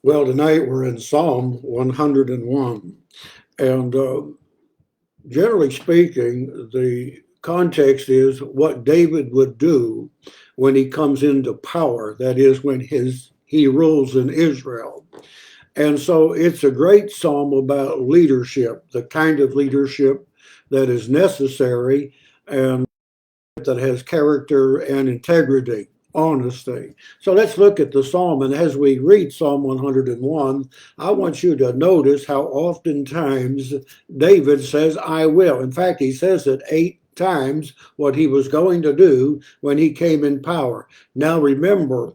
Well, tonight we're in Psalm 101. And generally speaking, the context is what David would do when he comes into power. That is, when he rules in Israel. And so it's a great psalm about leadership, the kind of leadership that is necessary and that has character and integrity, honesty. So let's look at the psalm. And as we read Psalm 101, I want you to notice how oftentimes David says, I will. In fact, he says it 8 times what he was going to do when he came in power. Now remember,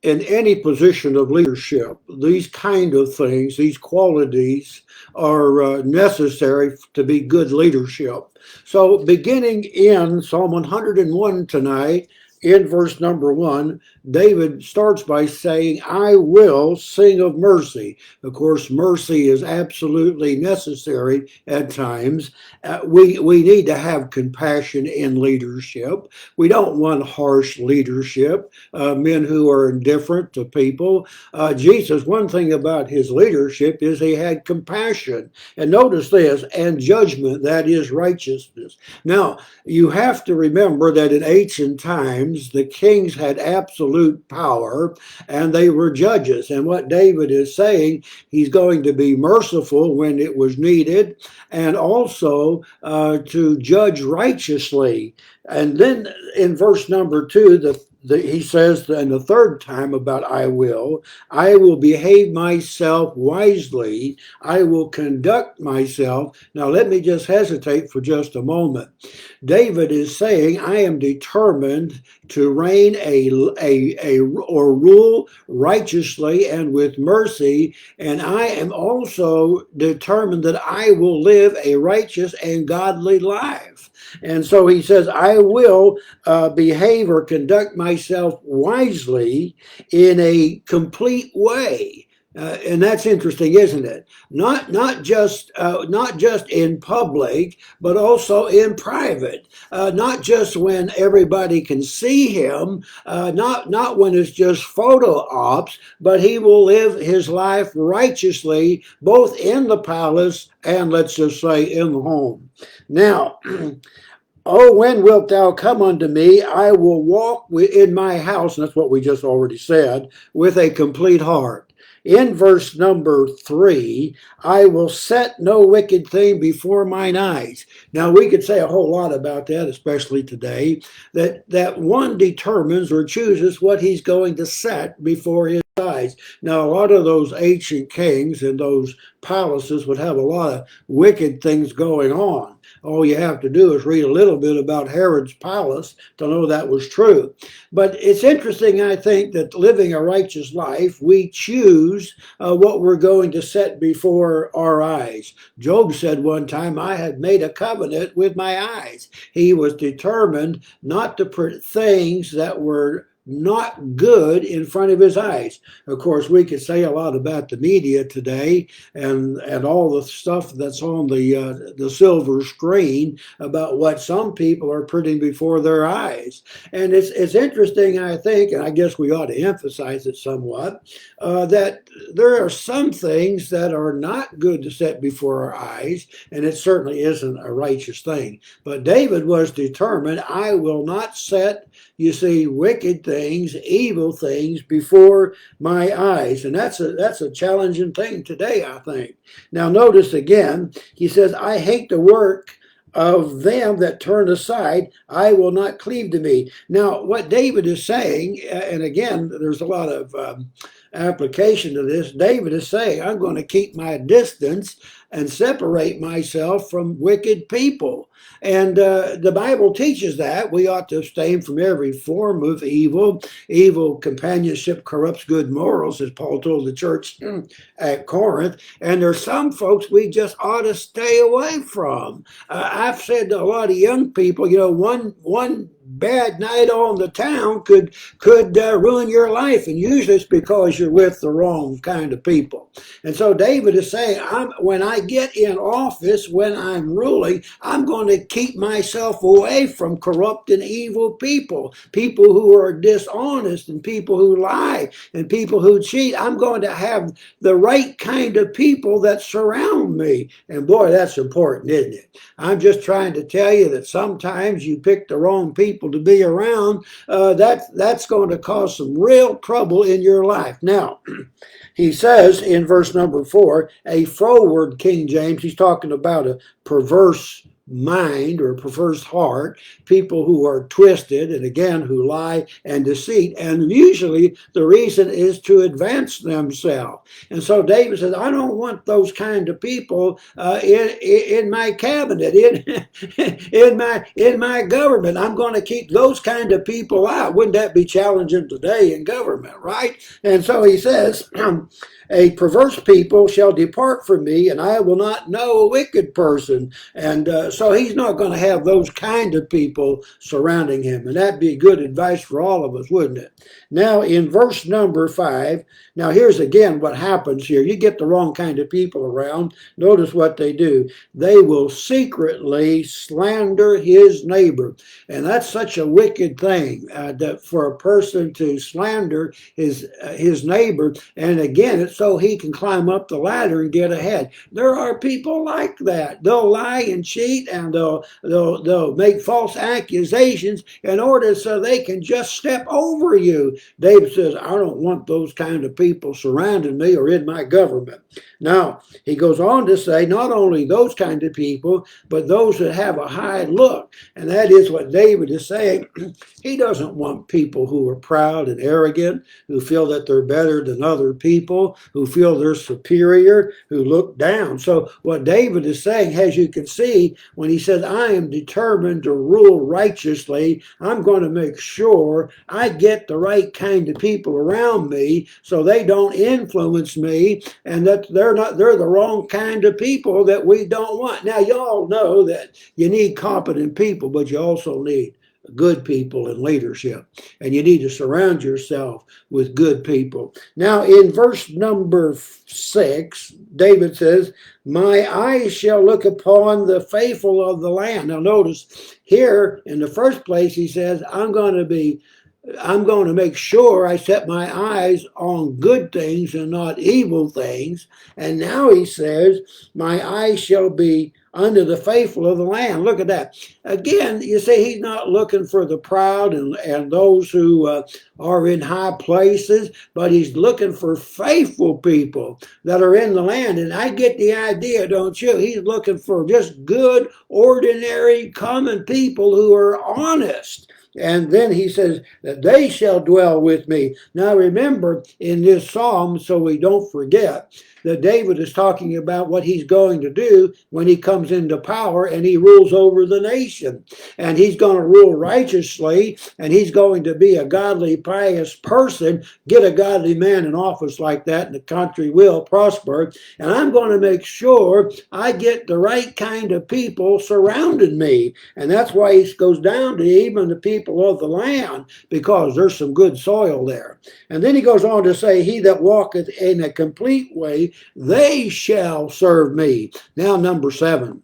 in any position of leadership, these kind of things, these qualities are necessary to be good leadership. So, beginning in Psalm 101 tonight, in verse number 1, David starts by saying, I will sing of mercy. Of course, mercy is absolutely necessary at times. We need to have compassion in leadership. We don't want harsh leadership, men who are indifferent to people. Jesus, one thing about his leadership is he had compassion. And notice this, and judgment, that is righteousness. Now, you have to remember that in ancient times, the kings had absolute power and they were judges. And what David is saying, he's going to be merciful when it was needed and also to judge righteously. And then in verse number 2, he says, and the third time about I will behave myself wisely. I will conduct myself. Now, let me just hesitate for just a moment. David is saying, I am determined to reign or rule righteously and with mercy. And I am also determined that I will live a righteous and godly life. And so he says, I will behave or conduct myself wisely in a complete way. And that's interesting, isn't it? Not just in public, but also in private. Not just when everybody can see him. Not when it's just photo ops. But he will live his life righteously, both in the palace and let's just say in the home. Now. Oh, when wilt thou come unto me? I will walk in my house, and that's what we just already said, with a complete heart. In verse number 3, I will set no wicked thing before mine eyes. Now, we could say a whole lot about that, especially today, that one determines or chooses what he's going to set before his eyes. Now, a lot of those ancient kings and those palaces would have a lot of wicked things going on. All you have to do is read a little bit about Herod's palace to know that was true. But it's interesting, I think, that living a righteous life, we choose what we're going to set before our eyes. Job said one time, I had made a covenant with my eyes. He was determined not to put things that were not good in front of his eyes. Of course, we could say a lot about the media today and all the stuff that's on the silver screen about what some people are putting before their eyes. And it's interesting, I think, and I guess we ought to emphasize it somewhat, that there are some things that are not good to set before our eyes, and it certainly isn't a righteous thing. But David was determined, I will not set, you see, wicked things, evil things before my eyes. And that's a challenging thing today, I think. Now notice again, he says, I hate the work of them that turn aside, I will not cleave to me. Now, what David is saying, and again, there's a lot of application to this, David is saying, I'm going to keep my distance and separate myself from wicked people. And the Bible teaches that we ought to abstain from every form of evil. Evil companionship corrupts good morals, as Paul told the church at Corinth. And there's some folks we just ought to stay away from. I've said to a lot of young people, one bad night on the town could ruin your life. And usually it's because you're with the wrong kind of people. And so David is saying, when I get in office, when I'm ruling, I'm going to keep myself away from corrupt and evil people, people who are dishonest and people who lie and people who cheat. I'm going to have the right kind of people that surround me. And boy, that's important, isn't it? I'm just trying to tell you that sometimes you pick the wrong people to be around. That's going to cause some real trouble in your life. Now, he says in verse number 4, a froward, King James, he's talking about a perverse mind or a perverse heart, people who are twisted and again who lie and deceit, and usually the reason is to advance themselves. And so David says, I don't want those kind of people in my cabinet, in my government. I'm going to keep those kind of people out. Wouldn't that be challenging today in government, right? And so he says, a perverse people shall depart from me, and I will not know a wicked person. And so he's not going to have those kind of people surrounding him. And that'd be good advice for all of us, wouldn't it? Now, in verse number 5, now here's again what happens here. You get the wrong kind of people around. Notice what they do. They will secretly slander his neighbor. And that's such a wicked thing, that for a person to slander his neighbor. And again, it's so he can climb up the ladder and get ahead. There are people like that. They'll lie and cheat, and they'll make false accusations in order so they can just step over you. David says, I don't want those kind of people surrounding me or in my government. Now, he goes on to say, not only those kind of people, but those that have a high look. And that is what David is saying. He doesn't want people who are proud and arrogant, who feel that they're better than other people, who feel they're superior, who look down. So what David is saying, as you can see, when he says, I am determined to rule righteously, I'm going to make sure I get the right kind of people around me so they don't influence me, and that they're the wrong kind of people that we don't want. Now, you all know that you need competent people, but you also need good people in leadership, and you need to surround yourself with good people. Now, in verse number 6, David says, my eyes shall look upon the faithful of the land. Now, notice here in the first place, he says, I'm going to make sure I set my eyes on good things and not evil things. And now he says, my eyes shall be unto the faithful of the land. Look at that. Again, you see, he's not looking for the proud and those who are in high places, but he's looking for faithful people that are in the land. And I get the idea, don't you? He's looking for just good, ordinary, common people who are honest. And then he says that they shall dwell with me. Now remember, in this psalm, so we don't forget, that David is talking about what he's going to do when he comes into power and he rules over the nation. And he's going to rule righteously, and he's going to be a godly, pious person. Get a godly man in office like that, and the country will prosper. And I'm going to make sure I get the right kind of people surrounding me. And that's why he goes down to even the people of the land, because there's some good soil there. And then he goes on to say, he that walketh in a complete way, they shall serve me. Now, number 7.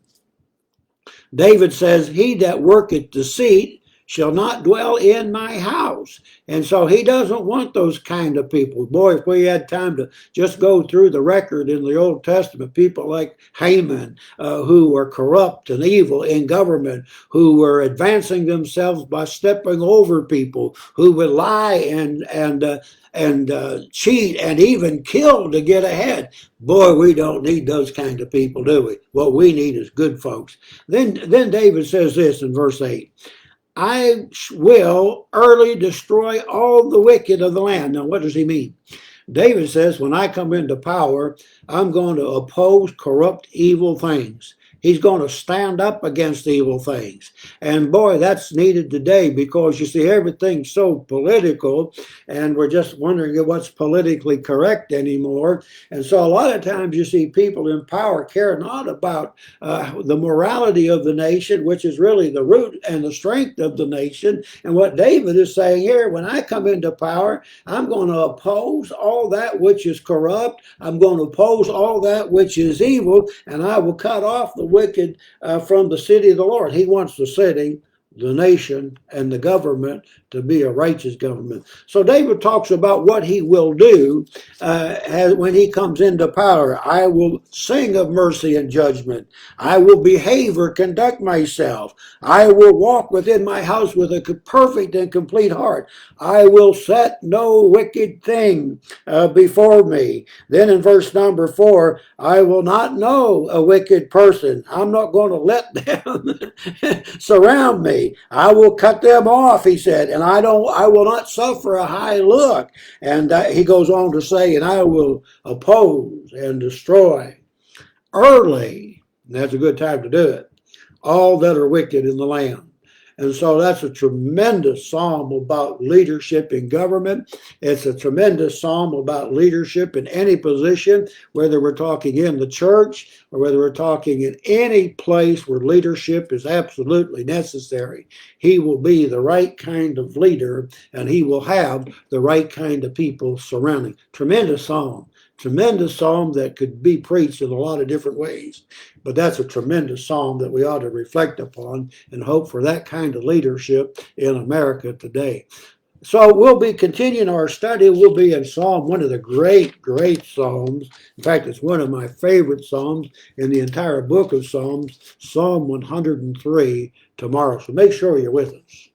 David says, he that worketh deceit shall not dwell in my house. And so he doesn't want those kind of people. Boy, if we had time to just go through the record in the Old Testament, people like Haman, who were corrupt and evil in government, who were advancing themselves by stepping over people, who would lie and cheat and even kill to get ahead. Boy, we don't need those kind of people, do we? What we need is good folks. Then David says this in verse 8. I will early destroy all the wicked of the land. Now, what does he mean? David says, when I come into power, I'm going to oppose corrupt, evil things. He's going to stand up against evil things. And boy, that's needed today, because you see everything's so political, and we're just wondering what's politically correct anymore. And so a lot of times you see people in power care not about the morality of the nation, which is really the root and the strength of the nation. And what David is saying here, when I come into power, I'm going to oppose all that which is corrupt. I'm going to oppose all that which is evil, and I will cut off the wicked from the city of the Lord. He wants the city, the nation, and the government to be a righteous government. So David talks about what he will do when he comes into power. I will sing of mercy and judgment. I will behave or conduct myself. I will walk within my house with a perfect and complete heart. I will set no wicked thing before me. Then in verse number 4, I will not know a wicked person. I'm not going to let them surround me. I will cut them off, he said, and I will not suffer a high look. And he goes on to say, and I will oppose and destroy early, and that's a good time to do it, all that are wicked in the land. And so that's a tremendous psalm about leadership in government. It's a tremendous psalm about leadership in any position, whether we're talking in the church or whether we're talking in any place where leadership is absolutely necessary. He will be the right kind of leader, and he will have the right kind of people surrounding. Tremendous psalm. Tremendous psalm that could be preached in a lot of different ways. But that's a tremendous psalm that we ought to reflect upon and hope for that kind of leadership in America today. So we'll be continuing our study. We'll be in Psalm, one of the great, great Psalms. In fact, it's one of my favorite Psalms in the entire book of Psalms, Psalm 103, tomorrow. So make sure you're with us.